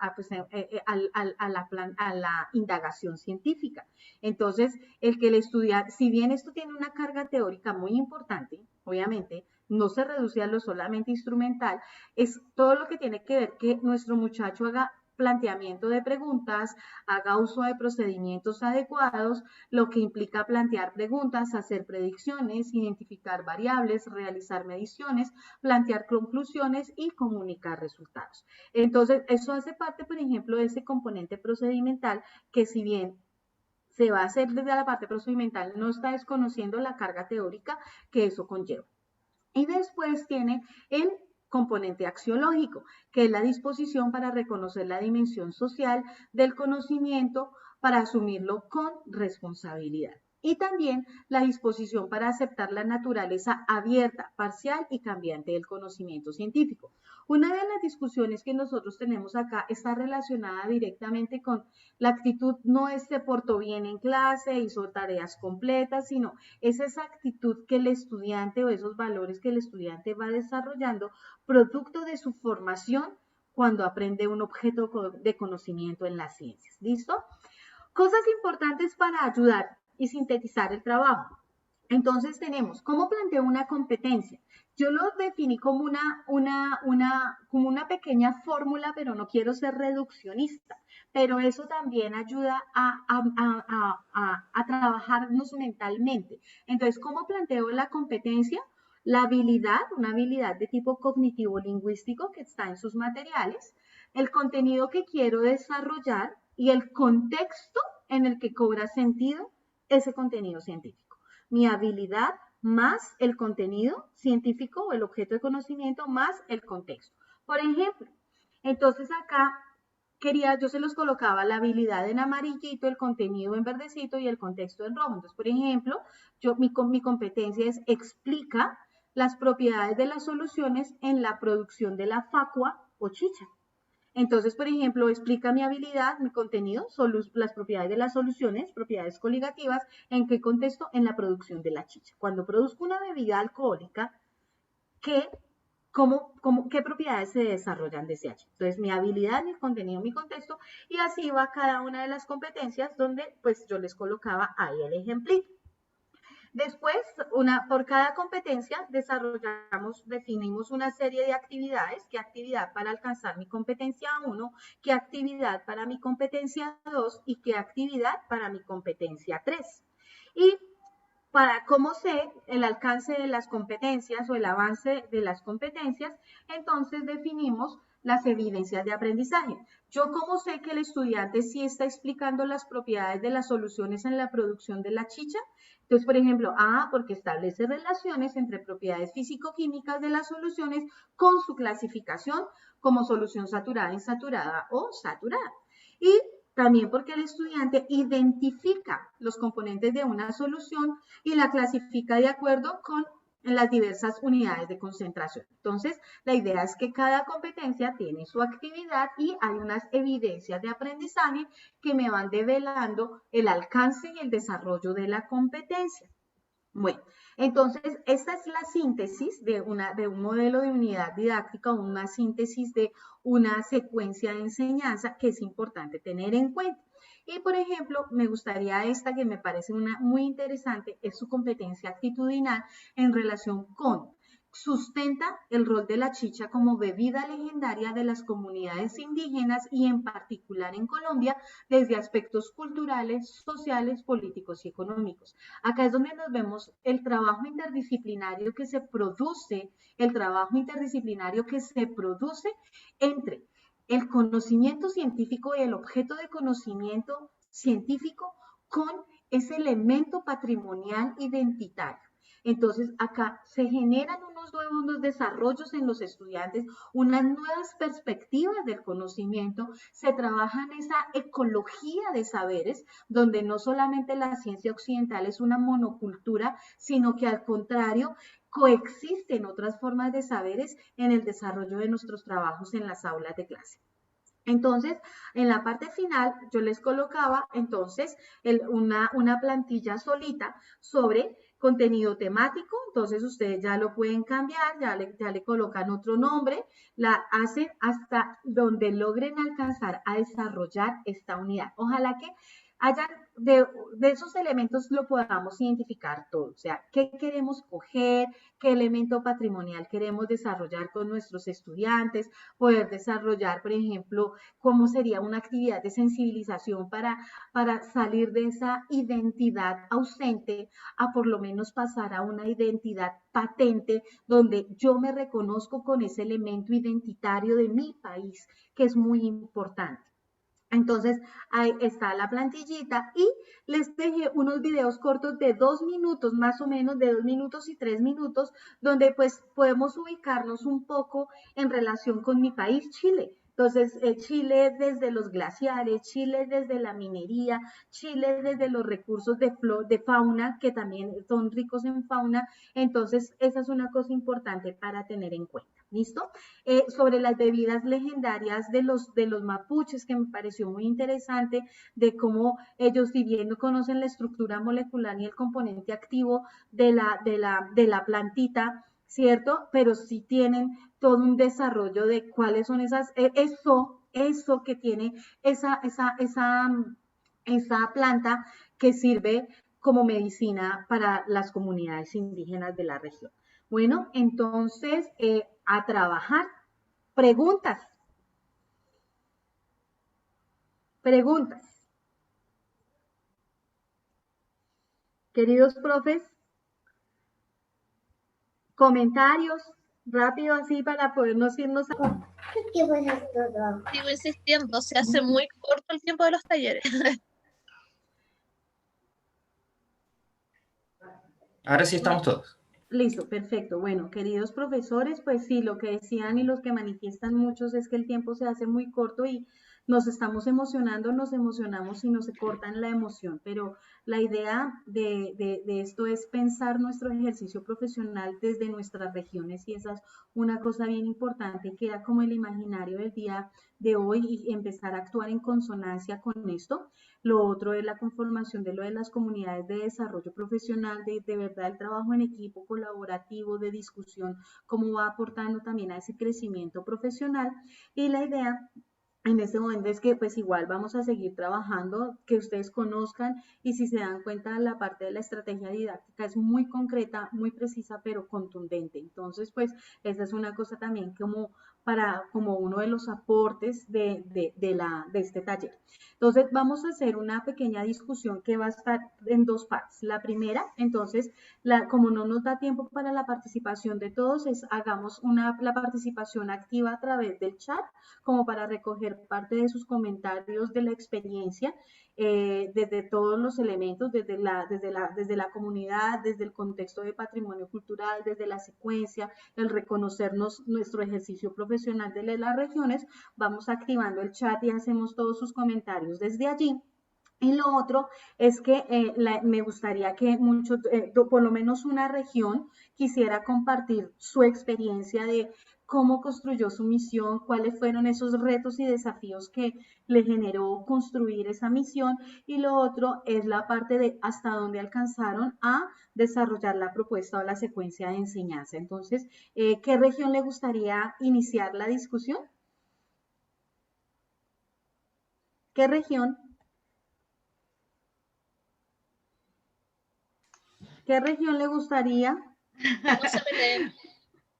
indagación científica. Entonces, el que el estudiante, si bien esto tiene una carga teórica muy importante, obviamente, no se reduce a lo solamente instrumental, es todo lo que tiene que ver que nuestro muchacho haga planteamiento de preguntas, haga uso de procedimientos adecuados, lo que implica plantear preguntas, hacer predicciones, identificar variables, realizar mediciones, plantear conclusiones y comunicar resultados. Entonces, eso hace parte, por ejemplo, de ese componente procedimental que si bien se va a hacer desde la parte procedimental, no está desconociendo la carga teórica que eso conlleva. Y después tiene el componente axiológico, que es la disposición para reconocer la dimensión social del conocimiento para asumirlo con responsabilidad. Y también la disposición para aceptar la naturaleza abierta, parcial y cambiante del conocimiento científico. Una de las discusiones que nosotros tenemos acá está relacionada directamente con la actitud, no es se portó bien en clase, hizo tareas completas, sino es esa actitud que el estudiante o esos valores que el estudiante va desarrollando producto de su formación cuando aprende un objeto de conocimiento en las ciencias. ¿Listo? Cosas importantes para ayudar y sintetizar el trabajo. Entonces tenemos, ¿cómo planteo una competencia? Yo lo definí como una pequeña fórmula, pero no quiero ser reduccionista. Pero eso también ayuda a trabajarnos mentalmente. Entonces, ¿cómo planteo la competencia? La habilidad, una habilidad de tipo cognitivo-lingüístico que está en sus materiales, el contenido que quiero desarrollar y el contexto en el que cobra sentido ese contenido científico. Mi habilidad más el contenido científico o el objeto de conocimiento más el contexto. Por ejemplo, entonces acá yo se los colocaba la habilidad en amarillito, el contenido en verdecito y el contexto en rojo. Entonces, por ejemplo, mi competencia es explica las propiedades de las soluciones en la producción de la facua o chicha. Entonces, por ejemplo, explica mi habilidad, mi contenido, las propiedades de las soluciones, propiedades coligativas, ¿en qué contexto? En la producción de la chicha. Cuando produzco una bebida alcohólica, ¿qué propiedades se desarrollan desde allí? Entonces, mi habilidad, mi contenido, mi contexto, y así va cada una de las competencias donde pues yo les colocaba ahí el ejemplito. Después, por cada competencia definimos una serie de actividades, qué actividad para alcanzar mi competencia 1, qué actividad para mi competencia 2 y qué actividad para mi competencia 3. Y para cómo sé el alcance de las competencias o el avance de las competencias, entonces definimos las evidencias de aprendizaje. Yo cómo sé que el estudiante sí está explicando las propiedades de las soluciones en la producción de la chicha. Entonces, por ejemplo, porque establece relaciones entre propiedades físico-químicas de las soluciones con su clasificación como solución saturada, insaturada o saturada. Y también porque el estudiante identifica los componentes de una solución y la clasifica de acuerdo con las diversas unidades de concentración. Entonces, la idea es que cada competencia tiene su actividad y hay unas evidencias de aprendizaje que me van develando el alcance y el desarrollo de la competencia. Bueno, entonces esta es la síntesis de un modelo de unidad didáctica, una síntesis de una secuencia de enseñanza que es importante tener en cuenta. Y por ejemplo, me gustaría esta que me parece muy interesante, es su competencia actitudinal en relación con sustenta el rol de la chicha como bebida legendaria de las comunidades indígenas y en particular en Colombia desde aspectos culturales, sociales, políticos y económicos. Acá es donde nos vemos el trabajo interdisciplinario que se produce, entre el conocimiento científico y el objeto de conocimiento científico con ese elemento patrimonial identitario. Entonces, acá se generan unos nuevos desarrollos en los estudiantes, unas nuevas perspectivas del conocimiento, se trabaja en esa ecología de saberes, donde no solamente la ciencia occidental es una monocultura, sino que al contrario, coexisten otras formas de saberes en el desarrollo de nuestros trabajos en las aulas de clase. Entonces, en la parte final, yo les colocaba entonces una plantilla solita sobre contenido temático, entonces ustedes ya lo pueden cambiar, ya le colocan otro nombre, la hacen hasta donde logren alcanzar a desarrollar esta unidad. Ojalá que hayan de esos elementos lo podamos identificar todos, o sea, qué queremos coger, qué elemento patrimonial queremos desarrollar con nuestros estudiantes, poder desarrollar, por ejemplo, cómo sería una actividad de sensibilización para salir de esa identidad ausente a por lo menos pasar a una identidad patente donde yo me reconozco con ese elemento identitario de mi país, que es muy importante. Entonces, ahí está la plantillita y les dejé unos videos cortos de 2 minutos, más o menos de 2 minutos y 3 minutos, donde pues podemos ubicarnos un poco en relación con mi país, Chile. Entonces, Chile desde los glaciares, Chile desde la minería, Chile desde los recursos de fauna, que también son ricos en fauna. Entonces, esa es una cosa importante para tener en cuenta. ¿Listo? Sobre las bebidas legendarias de los mapuches, que me pareció muy interesante, de cómo ellos, si bien no conocen la estructura molecular ni el componente activo de la plantita, ¿cierto? Pero sí tienen todo un desarrollo de cuáles son eso que tiene esa planta que sirve como medicina para las comunidades indígenas de la región. Bueno, entonces, a trabajar. Preguntas. Preguntas. Queridos profes, comentarios, rápido así para podernos irnos a... ¿Qué pasa todo? Sigo insistiendo, se hace muy corto el tiempo de los talleres. Ahora sí estamos todos. Listo, perfecto. Bueno, queridos profesores, pues sí, lo que decían y los que manifiestan muchos es que el tiempo se hace muy corto y nos estamos emocionando, nos emocionamos y nos se cortan la emoción, pero la idea de esto es pensar nuestro ejercicio profesional desde nuestras regiones y esa es una cosa bien importante que era como el imaginario del día de hoy y empezar a actuar en consonancia con esto. Lo otro es la conformación de lo de las comunidades de desarrollo profesional, de verdad el trabajo en equipo colaborativo, de discusión, cómo va aportando también a ese crecimiento profesional. Y la idea en este momento es que pues igual vamos a seguir trabajando, que ustedes conozcan y si se dan cuenta la parte de la estrategia didáctica es muy concreta, muy precisa, pero contundente. Entonces pues esa es una cosa también como uno de los aportes de este taller. Entonces vamos a hacer una pequeña discusión que va a estar en dos partes. La primera, entonces, como no nos da tiempo para la participación de todos, hagamos la participación activa a través del chat, como para recoger parte de sus comentarios de la experiencia, desde todos los elementos, desde la comunidad, desde el contexto de patrimonio cultural, desde la secuencia, el reconocernos nuestro ejercicio profesional de las regiones, vamos activando el chat y hacemos todos sus comentarios desde allí. Y lo otro es que me gustaría que muchos, por lo menos una región, quisiera compartir su experiencia de cómo construyó su misión, cuáles fueron esos retos y desafíos que le generó construir esa misión. Y lo otro es la parte de hasta dónde alcanzaron a desarrollar la propuesta o la secuencia de enseñanza. Entonces, ¿qué región le gustaría iniciar la discusión? ¿Qué región? ¿Qué región le gustaría? No se me lee.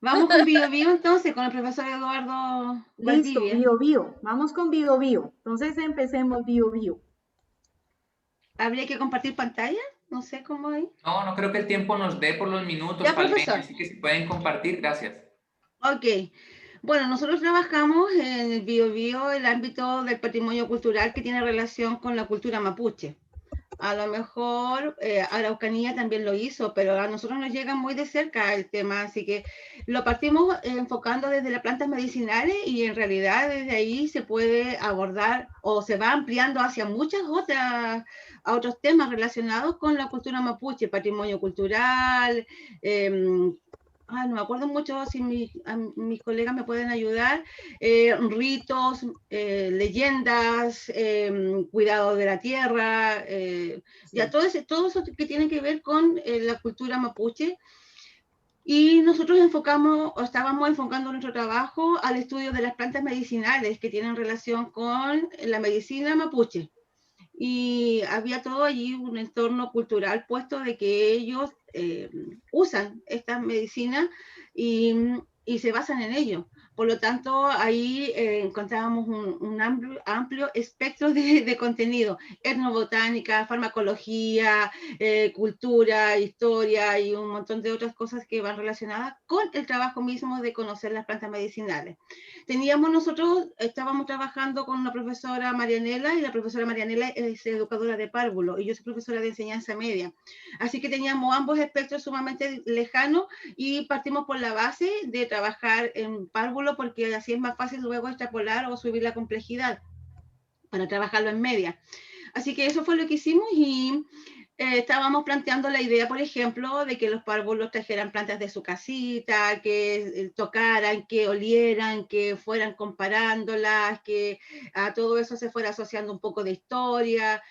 Vamos con Bio entonces, con el profesor Eduardo Listo, Valdivia. Bio. Vamos con Bio. Entonces empecemos Bio. ¿Habría que compartir pantalla? No sé cómo hay. No, no creo que el tiempo nos dé por los minutos, Ya, Palmeña, profesor. así que si pueden compartir, gracias. Ok. Bueno, nosotros trabajamos en el Bio, el ámbito del patrimonio cultural que tiene relación con la cultura mapuche. A lo mejor Araucanía también lo hizo, pero a nosotros nos llega muy de cerca el tema, así que lo partimos enfocando desde las plantas medicinales y en realidad desde ahí se puede abordar o se va ampliando hacia a otros temas relacionados con la cultura mapuche, patrimonio cultural, no me acuerdo mucho si mis colegas me pueden ayudar, ritos, leyendas, cuidado de la tierra, ya Sí. todo eso que tiene que ver con la cultura mapuche. Y nosotros estábamos enfocando nuestro trabajo al estudio de las plantas medicinales que tienen relación con la medicina mapuche. Y había todo allí un entorno cultural puesto de que ellos usan estas medicinas y se basan en ello. Por lo tanto, ahí encontrábamos un amplio espectro de contenido, etnobotánica, farmacología, cultura, historia y un montón de otras cosas que van relacionadas con el trabajo mismo de conocer las plantas medicinales. Estábamos trabajando con una profesora Marianela, y la profesora Marianela es educadora de párvulo, y yo soy profesora de enseñanza media. Así que teníamos ambos espectros sumamente lejanos, y partimos por la base de trabajar en párvulo, porque así es más fácil luego extrapolar o subir la complejidad para trabajarlo en media. Así que eso fue lo que hicimos, y estábamos planteando la idea, por ejemplo, de que los párvulos trajeran plantas de su casita, que tocaran, que olieran, que fueran comparándolas, que a todo eso se fuera asociando un poco de historia.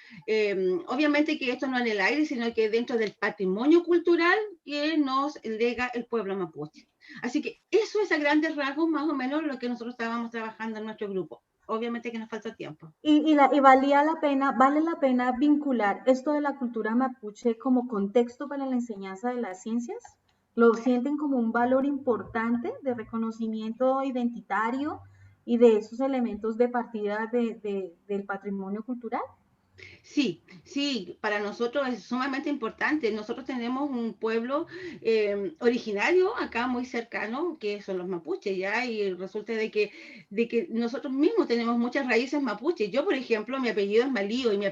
Obviamente que esto no en el aire, sino que dentro del patrimonio cultural que nos lega el pueblo mapuche. Así que eso es a grandes rasgos más o menos lo que nosotros estábamos trabajando en nuestro grupo. Obviamente que nos falta tiempo. Y vale la pena vincular esto de la cultura mapuche como contexto para la enseñanza de las ciencias. ¿Lo sienten como un valor importante de reconocimiento identitario y de esos elementos de partida del patrimonio cultural? Sí, sí, para nosotros es sumamente importante. Nosotros tenemos un pueblo originario acá muy cercano, que son los mapuches, ¿ya? Y resulta de que nosotros mismos tenemos muchas raíces mapuches. Yo, por ejemplo, mi apellido es Malío, y mi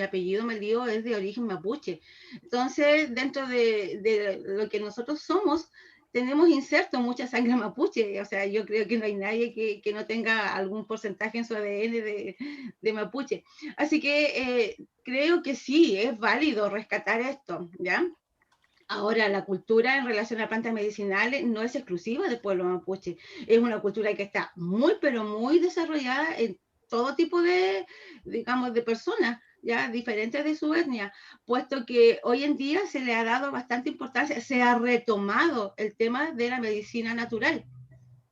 apellido Malío es de origen mapuche. Entonces, dentro de lo que nosotros somos, tenemos inserto mucha sangre mapuche. O sea, yo creo que no hay nadie que no tenga algún porcentaje en su ADN de mapuche. Así que creo que sí, es válido rescatar esto, ¿ya? Ahora, la cultura en relación a plantas medicinales no es exclusiva del pueblo mapuche, es una cultura que está muy, pero muy desarrollada en todo tipo digamos, de personas, ya diferentes de su etnia, puesto que hoy en día se le ha dado bastante importancia, se ha retomado el tema de la medicina natural.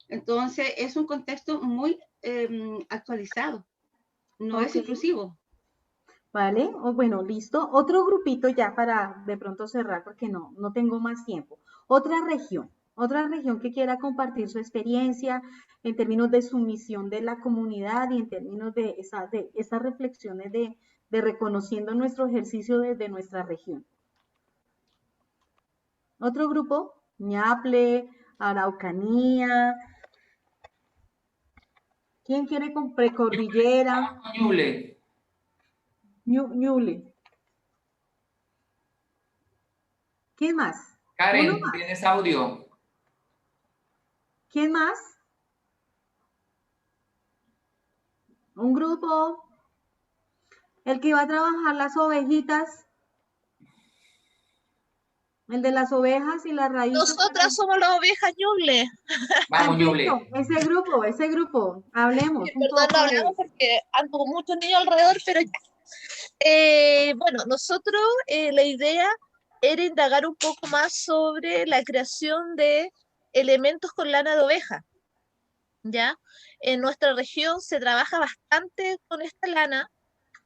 Entonces, es un contexto muy actualizado, no es Ok, exclusivo. vale. Bueno, listo. Otro grupito ya para de pronto cerrar porque no tengo más tiempo. Otra región que quiera compartir su experiencia en términos de sumisión de la comunidad y en términos de esas reflexiones de reconociendo nuestro ejercicio desde nuestra región. Otro grupo, Ñaple, Araucanía. ¿Quién quiere con Precordillera? Ñuble. Ñuble. ¿Quién más? Uno Karen, más. ¿tienes audio? ¿Quién más? Un grupo. El que iba a trabajar las ovejitas. El de las ovejas y las raíces para... Nosotras somos las ovejas Ñuble. Vamos, Perfecto, Ñuble. ese grupo. Hablemos un Perdón, no poco de... hablamos porque ando con muchos niños alrededor, pero ya. Bueno, nosotros la idea era indagar un poco más sobre la creación de elementos con lana de oveja, ¿ya? En nuestra región se trabaja bastante con esta lana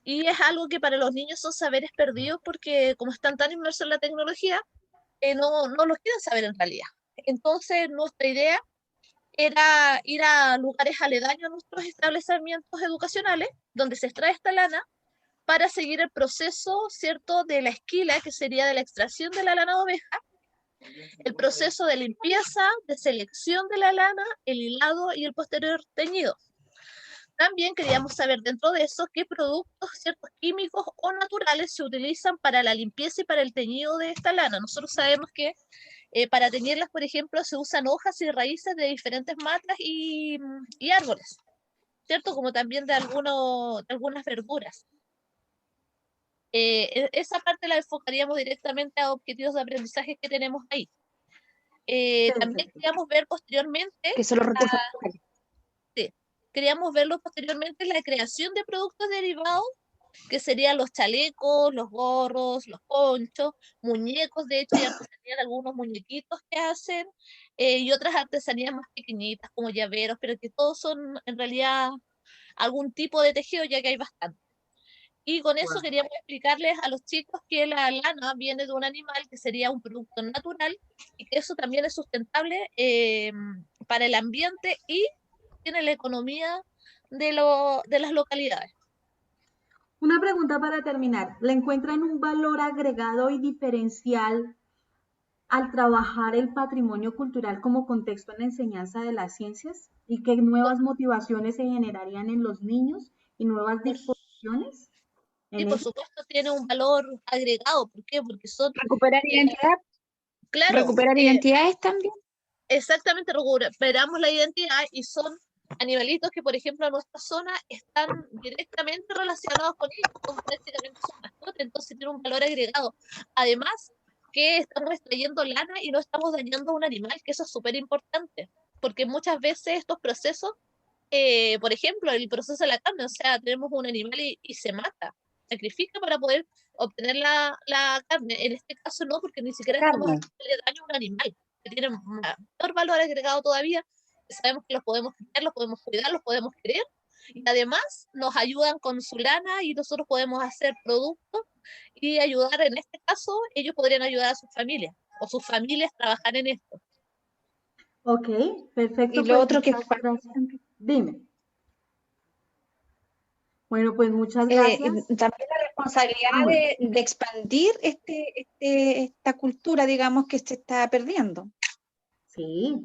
y es algo que para los niños son saberes perdidos porque como están tan inmersos en la tecnología, no los quieren saber en realidad. Entonces, nuestra idea era ir a lugares aledaños a nuestros establecimientos educacionales donde se extrae esta lana para seguir el proceso, ¿cierto?, de la esquila, que sería de la extracción de la lana de oveja, el proceso de limpieza, de selección de la lana, el hilado y el posterior teñido. También queríamos saber dentro de eso qué productos, ciertos químicos o naturales se utilizan para la limpieza y para el teñido de esta lana. Nosotros sabemos que para teñirlas, por ejemplo, se usan hojas y raíces de diferentes matas y árboles, ¿cierto? Como también de algunas verduras. Esa parte la enfocaríamos directamente a objetivos de aprendizaje que tenemos ahí. También Perfecto. queríamos ver posteriormente, Que son los recursos locales. queríamos verlo posteriormente la creación de productos derivados, que serían los chalecos, los gorros, los ponchos, muñecos, de hecho, hay artesanía de algunos muñequitos que hacen, y otras artesanías más pequeñitas, como llaveros, pero que todos son en realidad algún tipo de tejido, ya que hay bastante. Y con eso Wow. queríamos explicarles a los chicos que la lana viene de un animal que sería un producto natural y que eso también es sustentable para el ambiente y tiene la economía de las localidades. Una pregunta para terminar. ¿Le encuentran un valor agregado y diferencial al trabajar el patrimonio cultural como contexto en la enseñanza de las ciencias? ¿Y qué nuevas motivaciones se generarían en los niños y nuevas disposiciones Sí, en por ellos? supuesto tiene un valor agregado. ¿Por qué? Porque son, Recuperar identidad, claro, recuperar identidades también. exactamente, recuperamos la identidad y son animalitos que, por ejemplo, en nuestra zona están directamente relacionados con ellos, son prácticamente sus mascotas, entonces tiene un valor agregado. Además, que estamos extrayendo lana y no estamos dañando a un animal, que eso es súper importante, porque muchas veces estos procesos, por ejemplo, el proceso de la carne, o sea, tenemos un animal y se mata, sacrifica para poder obtener la carne. En este caso no, porque ni siquiera estamos Carne. haciendo daño a un animal, que tiene mayor valor agregado todavía, que sabemos que los podemos criar, los podemos cuidar, los podemos querer, y además nos ayudan con su lana y nosotros podemos hacer productos y ayudar, en este caso, ellos podrían ayudar a sus familias, o sus familias trabajar en esto. Ok, perfecto, Y lo pues otro que muchas falta gracias. Dime. Bueno, pues muchas también gracias. la responsabilidad Bueno, de expandir esta cultura, digamos, que se está perdiendo. sí,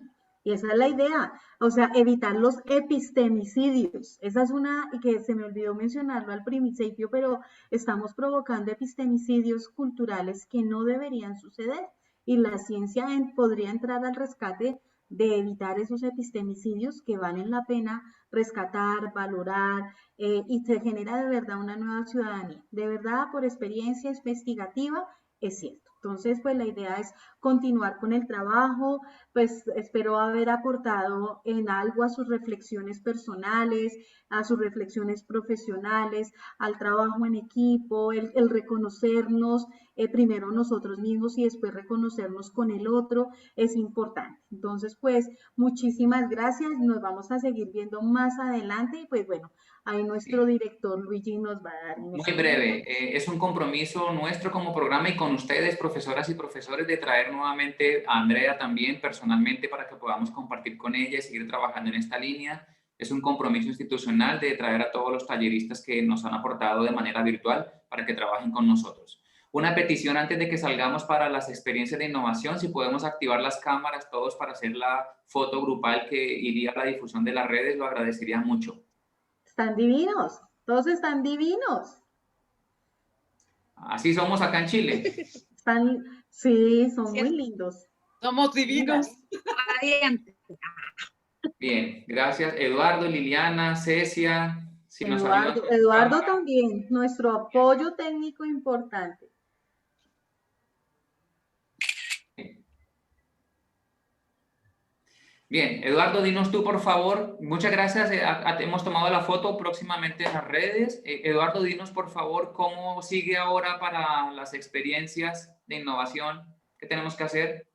y esa es la idea, o sea, evitar los epistemicidios. Esa es una, y que se me olvidó mencionarlo al principio, pero estamos provocando epistemicidios culturales que no deberían suceder y la ciencia podría entrar al rescate de evitar esos epistemicidios que valen la pena rescatar, valorar, y se genera de verdad una nueva ciudadanía. De verdad, por experiencia investigativa, es cierto. Entonces, pues la idea es continuar con el trabajo, pues espero haber aportado en algo a sus reflexiones personales, a sus reflexiones profesionales, al trabajo en equipo, el reconocernos primero nosotros mismos y después reconocernos con el otro es importante. Entonces, pues muchísimas gracias, nos vamos a seguir viendo más adelante y pues bueno, ahí nuestro director Luigi nos va a dar unos Muy breve, es un compromiso nuestro como programa y con ustedes, profesoras y profesores, de traer nuevamente a Andrea también personalmente para que podamos compartir con ella y seguir trabajando en esta línea. Es un compromiso institucional de traer a todos los talleristas que nos han aportado de manera virtual para que trabajen con nosotros. Una petición antes de que salgamos para las experiencias de innovación, si podemos activar las cámaras todos para hacer la foto grupal que iría a la difusión de las redes, lo agradecería mucho. Están divinos, todos están divinos. Así somos acá en Chile. Están, sí, son muy lindos. Somos divinos. Radiante. Bien, gracias. Eduardo, Liliana, Cecia, si nos ayudan con su Eduardo cámara. también, nuestro apoyo técnico importante. Bien, Eduardo, dinos tú, por favor. Muchas gracias. Hemos tomado la foto próximamente en las redes. Eduardo, dinos, por favor, cómo sigue ahora para las experiencias de innovación. ¿Qué tenemos que hacer?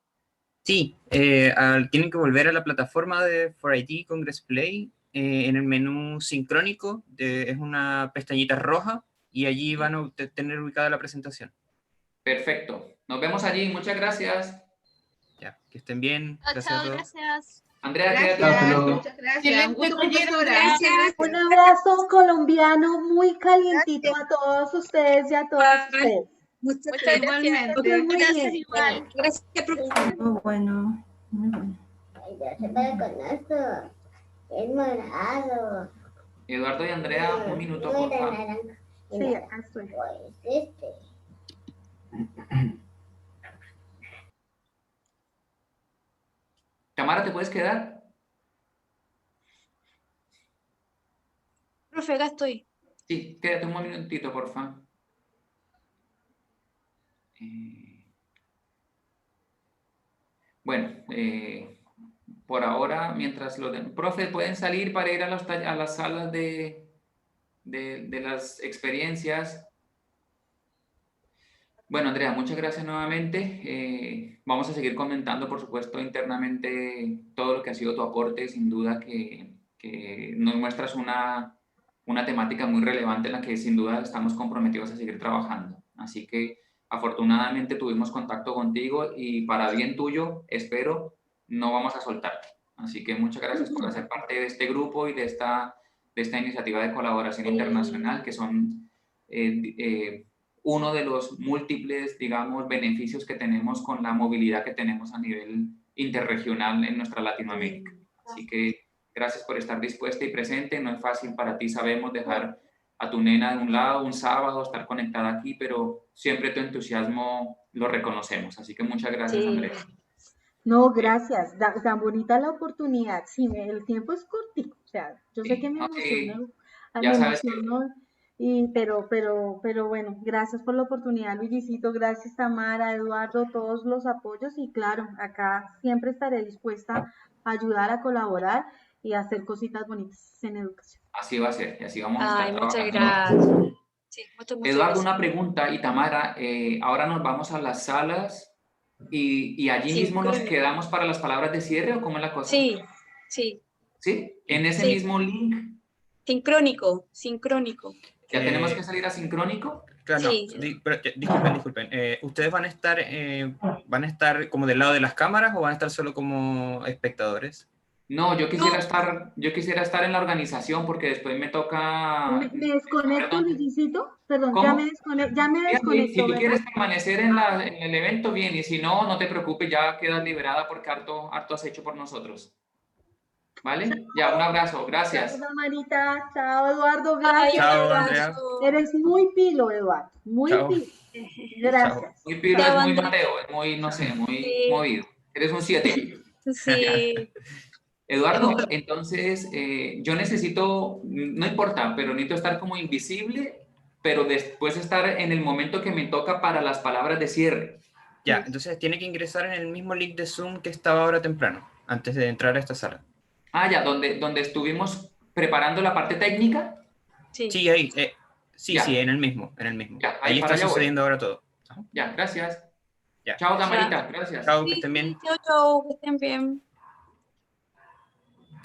Sí, tienen que volver a la plataforma de 4IT Congress Play. En el menú sincrónico es una pestañita roja y allí van a tener ubicada la presentación. Perfecto. Nos vemos allí. Muchas gracias. Ya, que estén bien. Chao, Gracias a todos. gracias. Andrea, quédate un Gracias, momento. muchas gracias. Un Excelente gusto, taller, profesora. Andrea. Un abrazo colombiano muy calientito a todos ustedes y a todas ustedes. Muchas Muchas gracias. Igualmente. Que estén muy Gracias bien. igual. Gracias, profesora. Muy bueno, muy bueno. Ya se puede con esto. Es morado. Eduardo y Andrea, un minuto, por favor. Sí, acá estoy. Pues este. Tamara, ¿te puedes quedar? Profe, acá estoy. Sí, quédate un minutito, por favor. bueno, por ahora, mientras profe, pueden salir para ir a las salas de las experiencias. Bueno, Andrea, muchas gracias nuevamente. Vamos a seguir comentando, por supuesto, internamente todo lo que ha sido tu aporte. Sin duda que nos muestras una temática muy relevante en la que sin duda estamos comprometidos a seguir trabajando. Así que afortunadamente tuvimos contacto contigo y para bien tuyo, espero, no vamos a soltarte. Así que muchas gracias por hacer parte de este grupo y de esta iniciativa de colaboración internacional, que son uno de los múltiples, digamos, beneficios que tenemos con la movilidad que tenemos a nivel interregional en nuestra Latinoamérica. Así que gracias por estar dispuesta y presente. No es fácil para ti, sabemos, dejar a tu nena de un lado un sábado, estar conectada aquí, pero siempre tu entusiasmo lo reconocemos. Así que muchas gracias, Andrea. No, gracias. Tan bonita la oportunidad. Sí, el tiempo es cortico. O sea, yo sé que me emociono, ya sabes que... pero bueno, gracias por la oportunidad, Luisito, gracias Tamara, Eduardo, todos los apoyos y claro, acá siempre estaré dispuesta a ayudar, a colaborar y a hacer cositas bonitas en educación. Así va a ser, y así vamos a estar trabajando. Muchas gracias. Sí, muchas Eduardo, gracias. una pregunta, y Tamara, ahora nos vamos a las salas y allí mismo nos quedamos para las palabras de cierre, ¿o cómo es la cosa? Sí. ¿Sí? ¿En ese mismo link? Sincrónico. ¿Ya tenemos que salir a sincrónico? Claro, Sí. No, disculpen. ¿Ustedes van a estar como del lado de las cámaras o van a estar solo como espectadores? No, yo quisiera estar en la organización porque después me toca... ¿Me desconecto, Luisito? Perdón, ¿Cómo? ya me desconecto. Si tú quieres permanecer en el evento, bien, y si no, no te preocupes, ya quedas liberada porque harto has hecho por nosotros. ¿Vale? Ya, un abrazo, gracias. Chao, Marita, chao, Eduardo, gracias. Chao, Andrea. Eres muy pilo, Eduardo, muy pilo. Gracias. Chao. Muy pilo, es muy Mateo, es muy, no sé, muy movido. Eres un 7. Sí. Eduardo, entonces yo necesito, no importa, pero necesito estar como invisible, pero después estar en el momento que me toca para las palabras de cierre. Ya, entonces tiene que ingresar en el mismo link de Zoom que estaba ahora temprano, antes de entrar a esta sala. Ah, ya, donde estuvimos preparando la parte técnica. Sí, ahí, sí, en el mismo. Ya, ahí está sucediendo ahora todo. Ya, gracias. Ya. Chao, Tamarita, gracias. Chao, que estén bien. Chao, que estén bien.